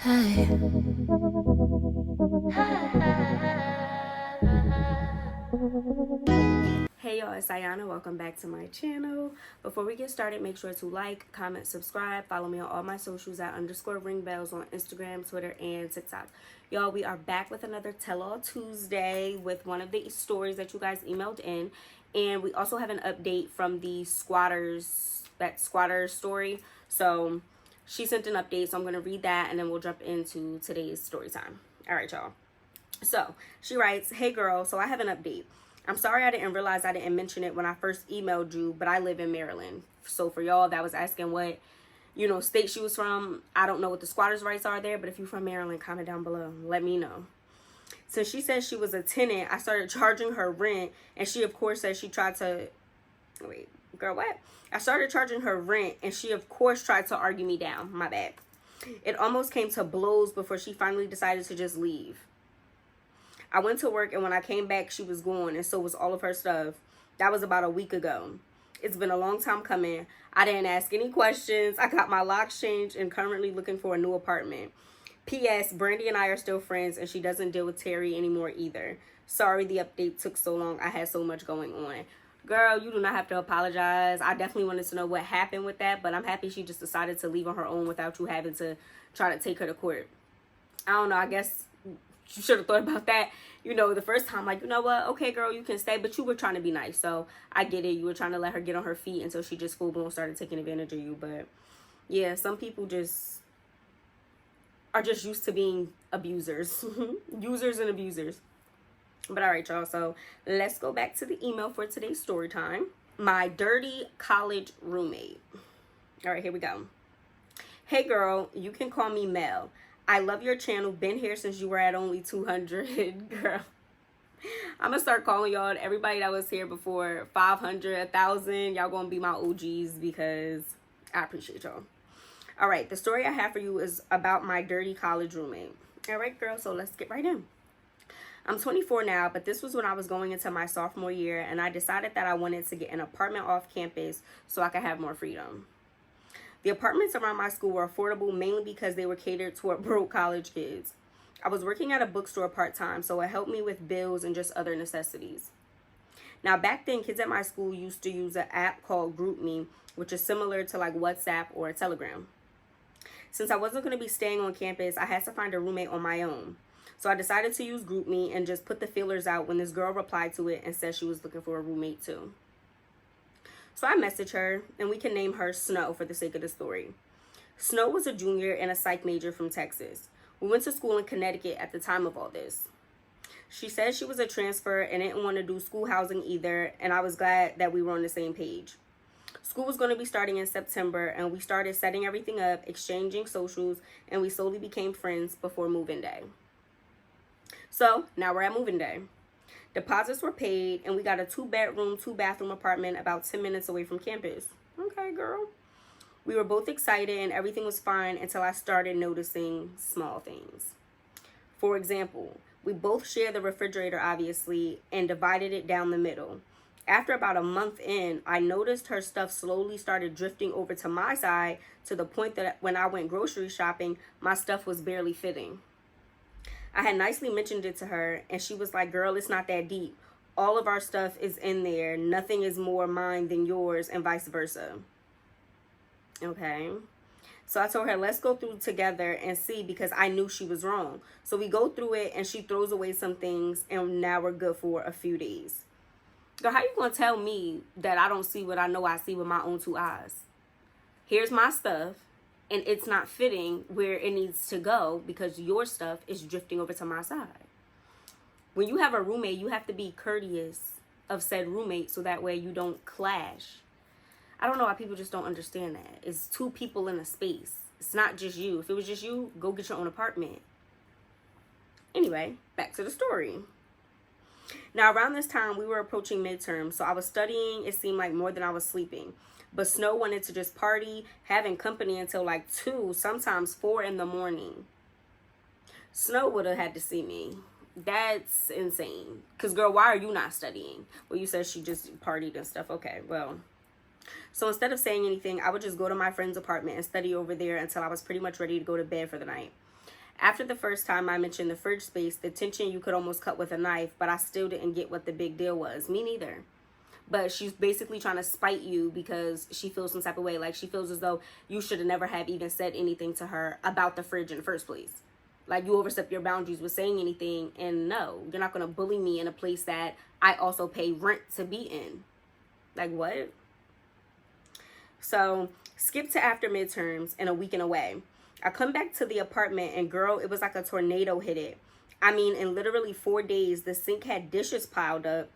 Hey. Hey y'all, it's Ayanna. Welcome back to my channel. Before we get started, make sure to like, comment, subscribe. Follow me on all my socials at _ringbells on Instagram, Twitter, and TikTok. Y'all, we are back with another Tell All Tuesday with one of the stories that you guys emailed in. And we also have an update from the squatter story. So she sent an update, so I'm going to read that and then we'll jump into today's story time. All right, y'all. So she writes, "Hey girl, so I have an update. I'm sorry I didn't realize I didn't mention it when I first emailed you, but I live in Maryland." So for y'all that was asking what, state she was from, I don't know what the squatters' rights are there, but if you're from Maryland, comment down below. Let me know. Since she said she was a tenant, I started charging her rent, and she, of course, said she tried to... Wait, girl, what? I started charging her rent, and she, of course, tried to argue me down. My bad. It almost came to blows before she finally decided to just leave. I went to work, and when I came back, she was gone, and so was all of her stuff. That was about a week ago. It's been a long time coming. I didn't ask any questions. I got my locks changed and currently looking for a new apartment. P.S. Brandy and I are still friends, and she doesn't deal with Terry anymore either. Sorry the update took so long. I had so much going on. Girl, you do not have to apologize. I definitely wanted to know what happened with that, but I'm happy she just decided to leave on her own without you having to try to take her to court. I don't know. I guess you should have thought about that, the first time. Like, you know what? Okay, girl, you can stay, but you were trying to be nice. So I get it. You were trying to let her get on her feet until she just full blown started taking advantage of you. But yeah, some people just are just used to being abusers, users and abusers. But all right, y'all. So let's go back to the email for today's story time. My dirty college roommate. All right, here we go. Hey girl, you can call me Mel. I love your channel. Been here since you were at only 200. Girl, I'm gonna start calling y'all everybody that was here before 500, 1,000. Y'all gonna be my OGs because I appreciate y'all. All right, the story I have for you is about my dirty college roommate. All right, girl, so let's get right in. I'm 24 now, but this was when I was going into my sophomore year, and I decided that I wanted to get an apartment off campus so I could have more freedom. The apartments around my school were affordable mainly because they were catered toward broke college kids. I was working at a bookstore part-time, so it helped me with bills and just other necessities. Now, back then, kids at my school used to use an app called GroupMe, which is similar to like WhatsApp or Telegram. Since I wasn't going to be staying on campus, I had to find a roommate on my own. So I decided to use GroupMe and just put the feelers out when this girl replied to it and said she was looking for a roommate too. So I messaged her, and we can name her Snow for the sake of the story. Snow was a junior and a psych major from Texas. We went to school in Connecticut at the time of all this. She said she was a transfer and didn't want to do school housing either, and I was glad that we were on the same page. School was going to be starting in September, and we started setting everything up, exchanging socials, and we slowly became friends before move-in day. So now we're at move-in day. Deposits were paid, and we got a 2-bedroom, 2-bathroom apartment about 10 minutes away from campus. Okay, girl. We were both excited, and everything was fine until I started noticing small things. For example, we both shared the refrigerator, obviously, and divided it down the middle. After about a month in, I noticed her stuff slowly started drifting over to my side to the point that when I went grocery shopping, my stuff was barely fitting. I had nicely mentioned it to her, and she was like, girl, it's not that deep. All of our stuff is in there. Nothing is more mine than yours, and vice versa. Okay. So I told her, let's go through together and see, because I knew she was wrong. So we go through it, and she throws away some things, and now we're good for a few days. Girl, how you gonna tell me that I don't see what I know I see with my own 2 eyes? Here's my stuff, and it's not fitting where it needs to go because your stuff is drifting over to my side. When you have a roommate, you have to be courteous of said roommate so that way you don't clash. I don't know why people just don't understand that. It's 2 people in a space. It's not just you. If it was just you, go get your own apartment. Anyway, back to the story. Now, around this time, we were approaching midterm, so I was studying, it seemed like, more than I was sleeping. But Snow wanted to just party, having company until like 2, sometimes 4 in the morning. Snow would have had to see me. That's insane. Because, girl, why are you not studying? Well, you said she just partied and stuff. Okay, well. So instead of saying anything, I would just go to my friend's apartment and study over there until I was pretty much ready to go to bed for the night. After the first time I mentioned the fridge space, the tension you could almost cut with a knife, but I still didn't get what the big deal was. Me neither. But she's basically trying to spite you because she feels some type of way. Like, she feels as though you should have never have even said anything to her about the fridge in the first place. Like, you overstepped your boundaries with saying anything. And no, you're not going to bully me in a place that I also pay rent to be in. Like, what? So, skip to after midterms and a weekend away. I come back to the apartment and girl, it was like a tornado hit it. I mean, in literally 4 days, the sink had dishes piled up.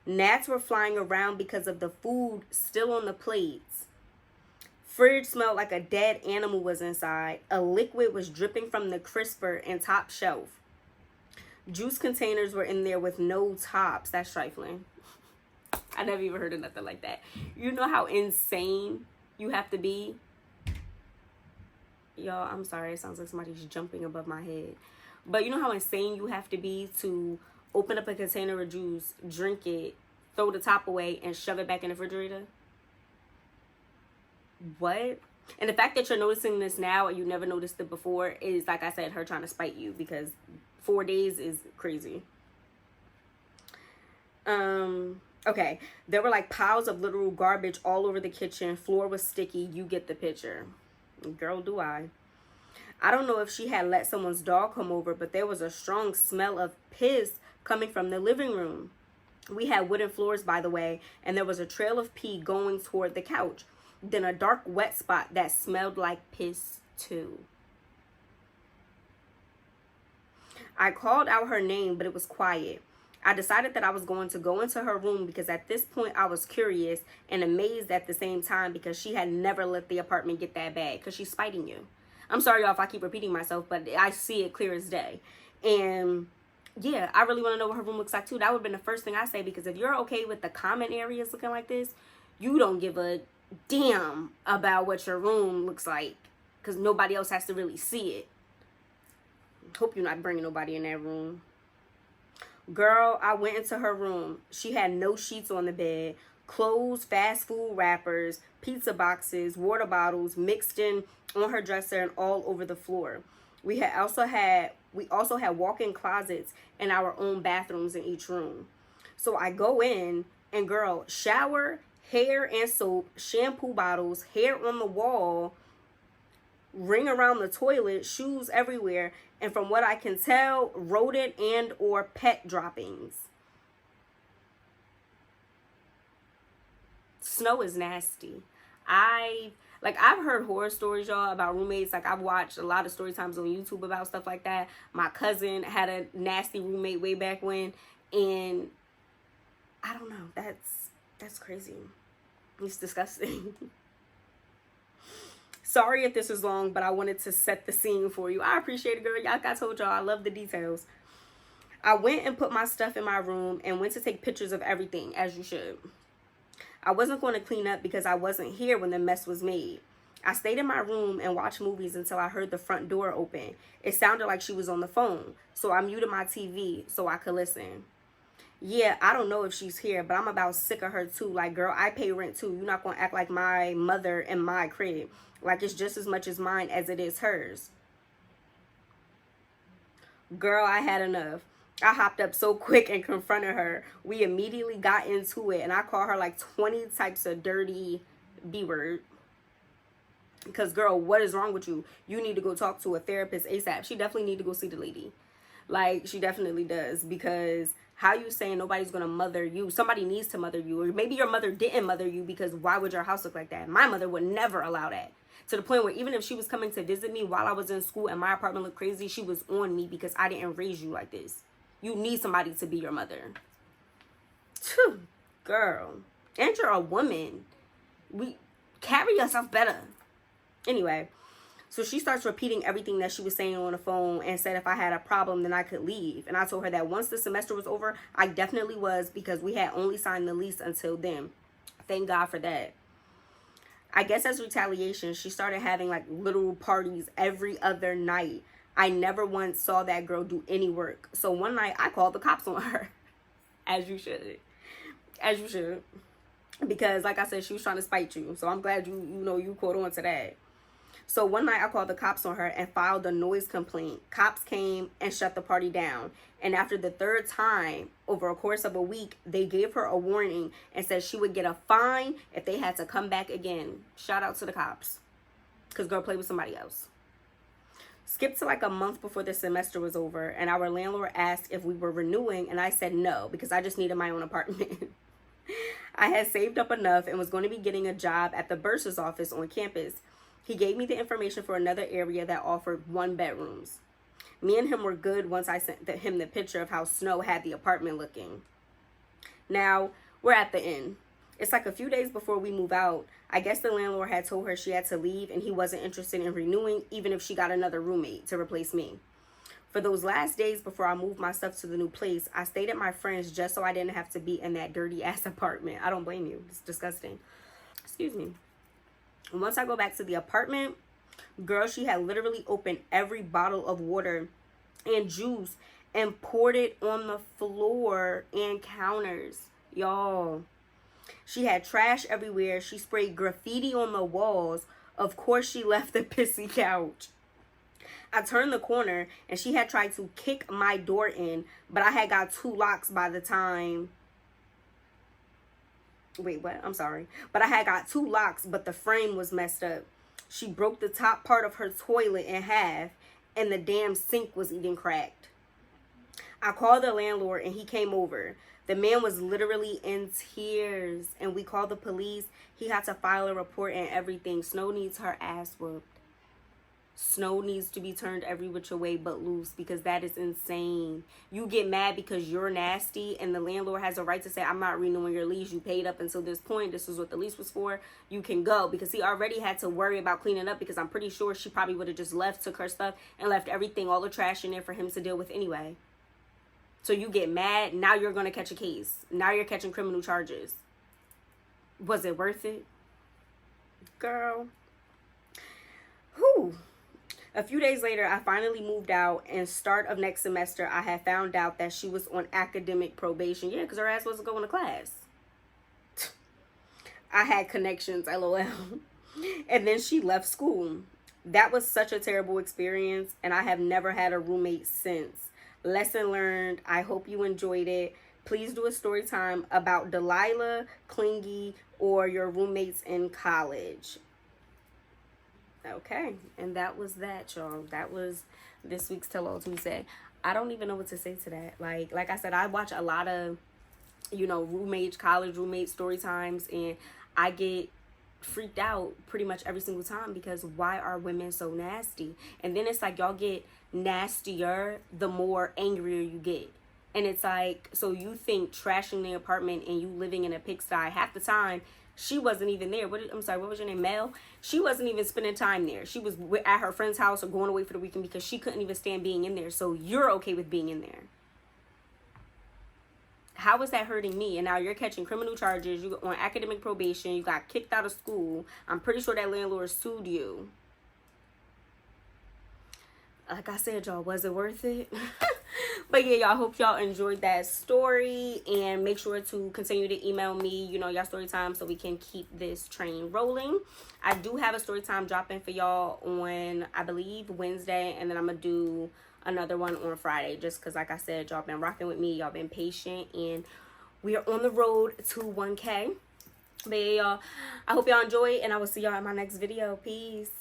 Gnats were flying around because of the food still on the plates. Fridge smelled like a dead animal was inside. A liquid was dripping from the crisper and top shelf. Juice containers were in there with no tops. That's trifling. I never even heard of nothing like that. You know how insane you have to be? Y'all, I'm sorry. It sounds like somebody's jumping above my head. But you know how insane you have to be to open up a container of juice, drink it, throw the top away, and shove it back in the refrigerator? What? And the fact that you're noticing this now and you never noticed it before is, like I said, her trying to spite you, because 4 days is crazy. Okay. There were like piles of literal garbage all over the kitchen. Floor was sticky. You get the picture. Girl, do I. I don't know if she had let someone's dog come over, but there was a strong smell of piss coming from the living room. We had wooden floors, by the way, and there was a trail of pee going toward the couch. Then a dark wet spot that smelled like piss too. I called out her name, but it was quiet. I decided that I was going to go into her room because at this point I was curious and amazed at the same time because she had never let the apartment get that bad, because she's spiting you. I'm sorry, y'all, if I keep repeating myself, but I see it clear as day. And yeah, I really want to know what her room looks like too. That would have been the first thing I say, because if you're okay with the common areas looking like this, you don't give a damn about what your room looks like, because nobody else has to really see it. Hope you're not bringing nobody in that room. Girl, I went into her room. She had no sheets on the bed, clothes, fast food wrappers, pizza boxes, water bottles mixed in on her dresser and all over the floor. We also had walk-in closets and our own bathrooms in each room. So I go in and girl, shower, hair and soap, shampoo bottles, hair on the wall, ring around the toilet, shoes everywhere, and from what I can tell, rodent and or pet droppings. Snow is nasty. I've heard horror stories, y'all, about roommates. Like, I've watched a lot of story times on YouTube about stuff like that. My cousin had a nasty roommate way back when, and I don't know. That's crazy. It's disgusting. Sorry if this is long, but I wanted to set the scene for you. I appreciate it, girl. Like I told y'all, I love the details. I went and put my stuff in my room and went to take pictures of everything, as you should. I wasn't going to clean up because I wasn't here when the mess was made. I stayed in my room and watched movies until I heard the front door open. It sounded like she was on the phone, so I muted my TV so I could listen. Yeah, I don't know if she's here, but I'm about sick of her too. Like, girl, I pay rent too. You're not going to act like my mother in my crib. Like, it's just as much as mine as it is hers. Girl, I had enough. I hopped up so quick and confronted her. We immediately got into it, and I called her like 20 types of dirty B-word. Because, girl, what is wrong with you? You need to go talk to a therapist ASAP. She definitely need to go see the lady. Like, she definitely does. Because how you saying nobody's going to mother you? Somebody needs to mother you. Or maybe your mother didn't mother you, because why would your house look like that? My mother would never allow that. To the point where even if she was coming to visit me while I was in school and my apartment looked crazy, she was on me because I didn't raise you like this. You need somebody to be your mother. Phew, girl. And you're a woman. Carry yourself better. Anyway, so she starts repeating everything that she was saying on the phone and said if I had a problem, then I could leave. And I told her that once the semester was over, I definitely was, because we had only signed the lease until then. Thank God for that. I guess as retaliation, she started having like literal parties every other night. I never once saw that girl do any work. So one night I called the cops on her. As you should. As you should. Because like I said, she was trying to spite you. So I'm glad you caught on to that. So one night I called the cops on her and filed a noise complaint. Cops came and shut the party down. And after the third time, over a course of a week, they gave her a warning and said she would get a fine if they had to come back again. Shout out to the cops. Because girl played with somebody else. Skip to like a month before the semester was over, and our landlord asked if we were renewing, and I said no because I just needed my own apartment. I had saved up enough and was going to be getting a job at the bursar's office on campus. He gave me the information for another area that offered 1 bedrooms. Me and him were good once I sent him the picture of how Snow had the apartment looking. Now, we're at the end. It's like a few days before we move out. I guess the landlord had told her she had to leave and he wasn't interested in renewing even if she got another roommate to replace me. For those last days before I moved my stuff to the new place, I stayed at my friend's just so I didn't have to be in that dirty ass apartment. I don't blame you. It's disgusting. Excuse me. Once I go back to the apartment, girl, she had literally opened every bottle of water and juice and poured it on the floor and counters. Y'all. She had trash everywhere. She sprayed graffiti on the walls. Of course, she left the pissy couch. I turned the corner and she had tried to kick my door in, but I had got 2 locks by the time. Wait, what? I'm sorry. But I had got 2 locks, but the frame was messed up. She broke the top part of her toilet in half and the damn sink was even cracked. I called the landlord and he came over. The man was literally in tears and we called the police. He had to file a report and everything. Snow needs her ass whooped. Snow needs to be turned every which way but loose because that is insane. You get mad because you're nasty and the landlord has a right to say, I'm not renewing your lease. You paid up until this point. This is what the lease was for. You can go, because he already had to worry about cleaning up because I'm pretty sure she probably would have just left, took her stuff and left everything, all the trash in there for him to deal with anyway. So you get mad. Now you're going to catch a case. Now you're catching criminal charges. Was it worth it? Girl. Whew. A few days later, I finally moved out, and start of next semester, I had found out that she was on academic probation. Yeah, because her ass wasn't going to class. I had connections, LOL. And then she left school. That was such a terrible experience, and I have never had a roommate since. Lesson learned. I hope you enjoyed it. Please do a story time about Delilah, Clingy, or your roommates in college. Okay, and that was that, y'all. That was this week's Tell All Tuesday. I don't even know what to say to that. Like I said, I watch a lot of, roommates, college roommate story times, and I get freaked out pretty much every single time because why are women so nasty? And then it's like y'all get nastier the more angrier you get. And it's like, so you think trashing the apartment and you living in a pigsty, half the time she wasn't even there. What was your name? Mel? She wasn't even spending time there. She was at her friend's house or going away for the weekend because she couldn't even stand being in there. So you're okay with being in there. How is that hurting me? And now you're catching criminal charges. You're on academic probation. You got kicked out of school. I'm pretty sure that landlord sued you. Like I said, y'all, was it worth it? But yeah, y'all, hope y'all enjoyed that story, and make sure to continue to email me, y'all story time, so we can keep this train rolling. I do have a story time dropping for y'all on, I believe, Wednesday, and then I'm gonna do another one on Friday, just because, like I said, y'all been rocking with me, y'all been patient, and we are on the road to 1K. But yeah, y'all, I hope y'all enjoy, and I will see y'all in my next video. Peace.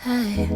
Hey.